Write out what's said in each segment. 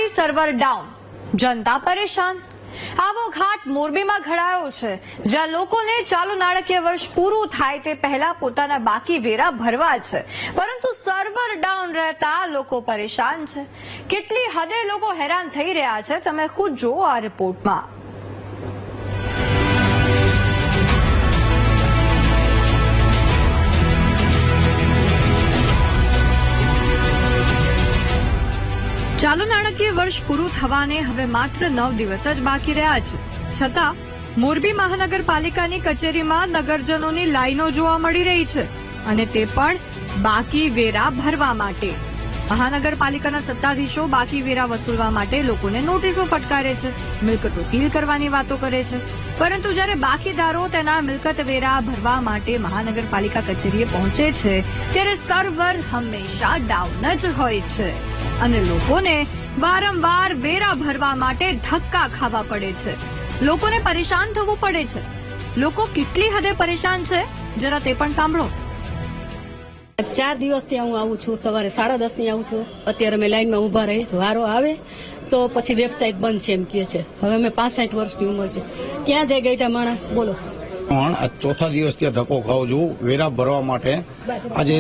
સરકારી server down, જનતા પરેશાન। આવો ઘાટ મોરબીમાં ઘડાયો છે, જ્યાં લોકોને ચાલુ નાણાકીય વર્ષ પૂરું થાય તે પહેલા પોતાના બાકી વેરા ભરવા છે, પરંતુ સર્વર ડાઉન રહેતા લોકો પરેશાન છે। કેટલી હદે લોકો હેરાન થઈ રહ્યા છે, તમે ખુદ જુઓ આ રિપોર્ટમાં। ચાલુ નાણાકીય વર્ષ પૂરું થવાને હવે માત્ર 9 દિવસ જ બાકી રહ્યા છે, છતાં મોરબી મહાનગરપાલિકાની કચેરીમાં નગરજનોની લાઈનો જોવા મળી રહી છે, અને તે પણ બાકી વેરા ભરવા માટે। મહાનગરપાલિકાના સત્તાધીશો બાકી વેરા વસૂલવા માટે લોકોને નોટિસો ફટકારે છે, મિલકતો સીલ કરવાની વાતો કરે છે, પરંતુ જ્યારે બાકીદારો તેના મિલકત વેરા ભરવા માટે મહાનગરપાલિકા કચેરીએ પહોંચે છે, ત્યારે સર્વર હંમેશા ડાઉન જ હોય છે, અને લોકોને વારંવાર વેરા ભરવા માટે ધક્કા ખાવા પડે છે। લોકોને પરેશાન થવું પડે છે। લોકો કેટલી હદે પરેશાન છે, જરા તે પણ સાંભળો। 4 દિવસથી હું આવું છું, સવારે 10:30 ની આવું છું। અત્યારે અમે લાઈનમાં ઉભા રહી, વારો આવે તો પછી વેબસાઇટ બંધ છે એમ કહે છે। હવે અમે 65 વર્ષની ઉંમર છે, ક્યાં જાય ગઈટા માણા બોલો। પણ આ ચોથા દિવસ ત્યાં ધક્કો ખાઉં છું વેરા ભરવા માટે। આજે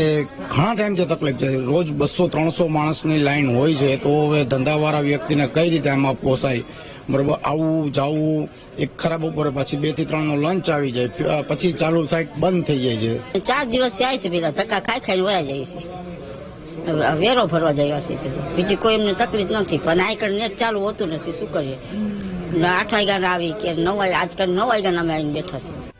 ઘણા ટાઈમથી તકલીફ છે, રોજ 200-300 માણસની લાઈન હોય છે, તો હવે ધંધાવાળા વ્યક્તિને કઈ રીતે આમાં પોસાય, બરોબર? આવું જાવું એક ખરાબ ઉપર પછી 2 થી 3 નો લંચ આવી જાય, પછી ચાલુ સાઈટ બંધ થઈ જાય છે। 4 દિવસ જાય છે, પેલા ધક્કા ખાઈ વયા જાય છે, વેરો ભરવા જાય છે, બીજી કોઈ એમને તકલીફ નથી, પણ આઈકણ નેટ ચાલુ હોતું નથી, શું કરીએ। 8 વાગ્યાના આવી કે 9 વાગ્યા, આજકાલ 9 વાગ્યાના અમે આવીને બેઠા છે।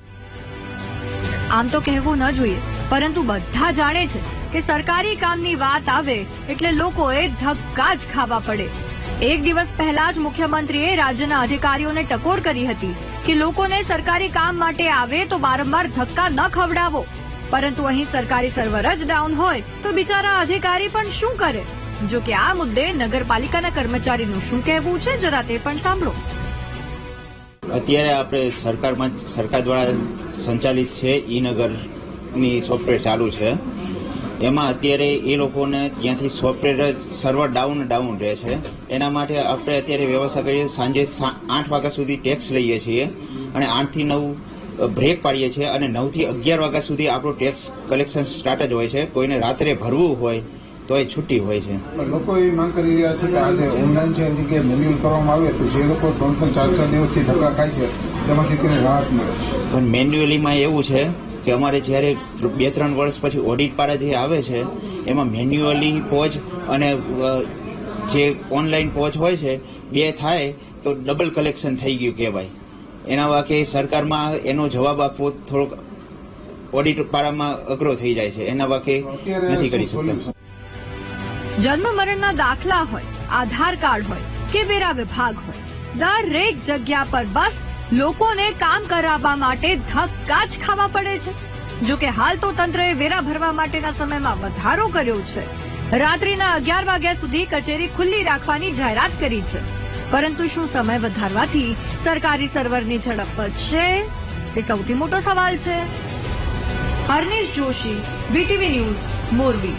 આમ તો કહેવું ન જોઈએ, પરંતુ બધા જાણે છે કે સરકારી કામની વાત આવે એટલે લોકોએ ધક્કા જ ખાવા પડે। એક દિવસ પહેલા જ મુખ્યમંત્રીએ રાજ્યના અધિકારીઓને ટકોર કરી હતી કે લોકોને સરકારી કામ માટે આવે તો વારંવાર ધક્કા ન ખવડાવો, પરંતુ અહીં સરકારી સર્વર જ ડાઉન હોય તો બિચારા અધિકારી પણ શું કરે। જો કે આ મુદ્દે નગરપાલિકાના કર્મચારીનું શું કહેવું છે, જરા તે પણ સાંભળો। અત્યારે આપણે સરકાર દ્વારા સંચાલિત છે ઈ-નગરની સોફ્ટવેર ચાલુ છે, એમાં અત્યારે એ લોકોને ત્યાંથી સોફ્ટવેર સર્વર ડાઉન રહે છે। એના માટે આપણે અત્યારે વ્યવસ્થા કરીએ, સાંજે 8 વાગ્યા સુધી ટેક્સ લઈએ છીએ અને 8 થી 9 બ્રેક પાડીએ છીએ, અને 9 થી 11 વાગ્યા સુધી આપણું ટેક્સ કલેક્શન સ્ટાર્ટ જ હોય છે। કોઈને રાત્રે ભરવું હોય તો એ છુટ્ટી હોય છે। લોકો એવી માંગ કરી રહ્યા છે કે આજે ઓનલાઈન છે એની જગ્યાએ મેન્યુઅલ કરવામાં આવે તો જે લોકો 3-4 દિવસથી ધક્કા ખાય છે તેમાંથી તેને રાહત મળે। પણ મેન્યુઅલીમાં એવું છે કે અમારે જ્યારે 2-3 વર્ષ પછી ઓડિટ પાડા જે આવે છે, એમાં મેન્યુઅલી પહોંચ અને જે ઓનલાઈન પહોંચ હોય છે, 2 થાય તો ડબલ કલેક્શન થઈ ગયું કહેવાય। એના વાકે સરકારમાં એનો જવાબ આપવો થોડોક ઓડિટ પાડામાં અઘરો થઈ જાય છે, એના વાકે નથી કરી શકતા। જન્મ મરણના દાખલા હોય, આધાર કાર્ડ હોય કે વેરા વિભાગ હોય, દરેક જગ્યા પર બસ લોકોને કામ કરાવવા માટે ધક્કા જ ખાવા પડે છે। જો કે હાલ તો તંત્રએ વેરા ભરવા માટેના સમયમાં વધારો કર્યો છે। રાત્રિના 11 વાગ્યા સુધી કચેરી ખુલ્લી રાખવાની જાહેરાત કરી છે, પરંતુ શું સમય વધારવાથી સરકારી સર્વરની ઝડપ વધશે, તે સૌથી મોટો સવાલ છે। Harnish Joshi, BTV news, Morbi.